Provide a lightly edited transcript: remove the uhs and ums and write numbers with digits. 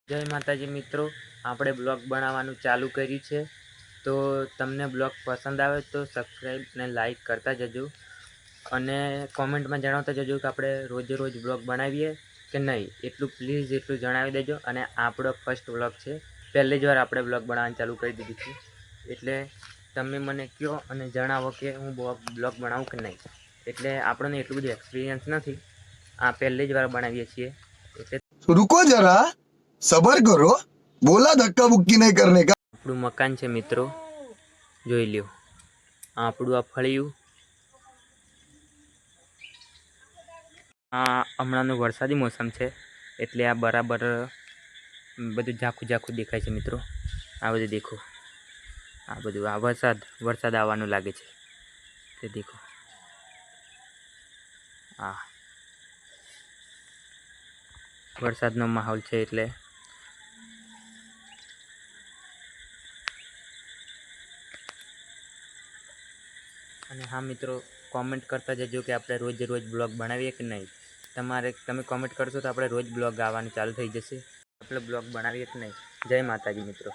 જય માતાજી મિત્રો, આપણે બ્લોગ બનાવવાનું ચાલુ કર્યું છે. તો તમને બ્લોગ પસંદ આવે તો સબસ્ક્રાઈબ ને લાઈક કરતા જજો અને કોમેન્ટમાં જણાવતા જજો કે આપણે રોજે રોજ બ્લોગ બનાવીએ કે નહીં. એટલું પ્લીઝ એટલું જણાવી દેજો. અને આપણો ફર્સ્ટ બ્લોગ છે, પહેલી જ વાર આપણે બ્લોગ બનાવવાનું ચાલુ કરી દીધું છે. એટલે તમે મને કહો અને જણાવો કે હું બ્લોગ બનાવું કે નહીં. એટલે આપણને એટલું બધું એક્સપિરિયન્સ નથી, આ પહેલી જ વાર બનાવીએ છીએ. એટલે रुको जरा सबर करो, बोला धक्का बुक्की नहीं करने का। આપણું મકાન છે મિત્રો, જોઈ લ્યો. આપણું આ ફળિયું. આ હમણાંનો વરસાદી મોસમ છે એટલે આ બરાબર બધું ઝાખું ઝાખું દેખાય છે મિત્રો. આ બધું દેખો, આ બધું આ વરસાદ આવવાનું લાગે છે તે દેખો. આ વરસાદનો માહોલ છે એટલે અને હા મિત્રો, કોમેન્ટ કરતા જજો કે આપણે રોજે રોજ બ્લોગ બનાવીએ કે નહીં. તમે કોમેન્ટ કરશો તો આપણે રોજ બ્લોગ આવવાનું ચાલુ થઈ જશે. આપણે બ્લોગ બનાવીએ કે નહીં. જય માતાજી મિત્રો.